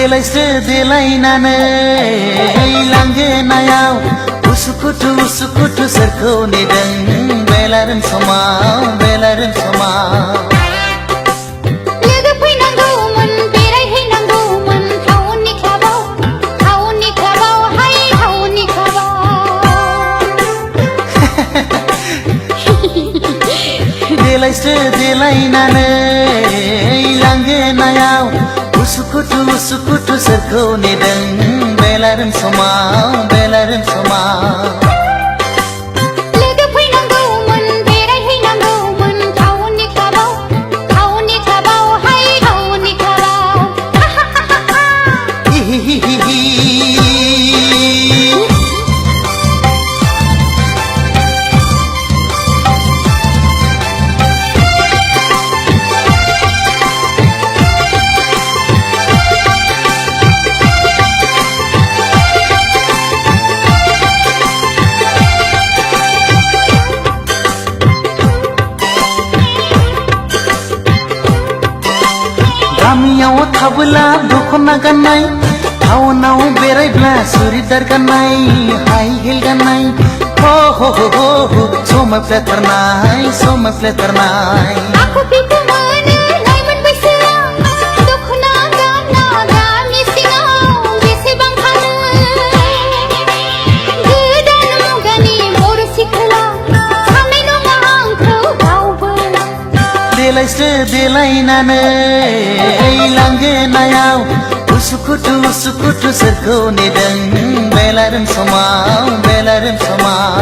देलायस्रो देलायनानै लांगोनायाव उसुखुथु सोरखौ नेदों बेलारोम समाव बेलारोम समाव लोगो फैनांगौमोन बेरायहैनांगौमोन टाउननि क्लाबाव हाय टाउननि क्लाबाव देलायस्रो देलायनानै लांगोनायाव उसुखुथु सोरखौ नेदों बेलारोम समाव बेलारोम समाव लोगो फैनांगौमोन बेरायहैनांगौमोन टाउननि क्लाबाव हाय टाउननि क्लाबाव गामियाव थाबोला दखना गाननाय टाउनाव बेरायब्ला सुरिदार गाननाय हाइ हिल गाननाय हो हो हो हो समायफ्लेथारनाय आखु फिखु मोनो लाइमोन बैसोआव दखना गानना गामि सिङाव बेसेबां थानो गोदान मुगानि बर' सिख्ला साननाय नङा आंखौ रावबो देलायस्रो देलायनानै लांगोनायाव उसुखुथु सोरखौ नेदों बेलारोम समाव बेलारोम समाव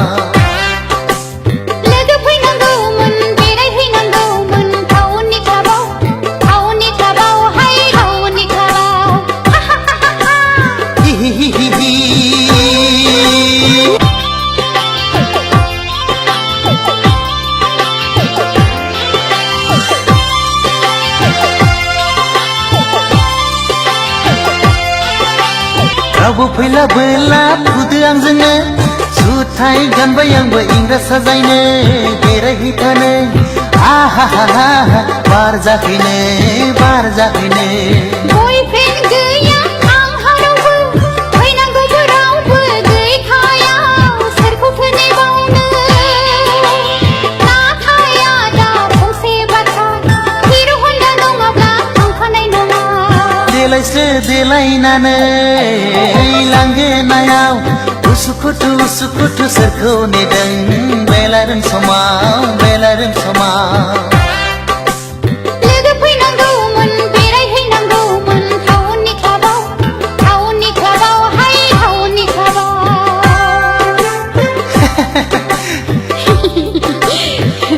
लोगो फैनांगौमोन बेरायहैनांगौमोन टाउननि क्लाबाव हाय टाउननि क्लाबाव रावबो फैलाबोला फुदो आंजोंनो जुथाय गानबाय आंबो इंराज साजायनो बेरायहैथानो आहा हा हा बार जाफैनो बयफ्रेन्ड गैया आंहा रावबो फैनांगौबो रावबो गैखाया सोरखौथो नेबावनो नाथाय आदा फंसे बाथ्रा हिर' हन्डा नङाब्ला थांफानाय नङा देलायस्रो देलायनानै लांगोनायाव उसुखुथु सोरखौ नेदों बेलारोम समाव बेलारोम समाव लोगो फैनांगौमोन बेरायहैनांगौमोन टाउननि क्लाबाव हाय टाउननि क्लाबाव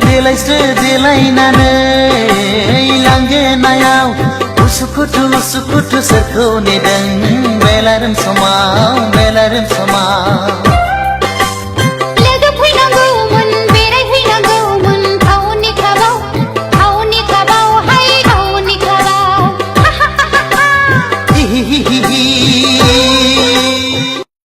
देलायस्रो देलायनानै लांगोनायाव उसुखुथु सोरखौ नेदों बेलारोम समाव बेलारोम समाव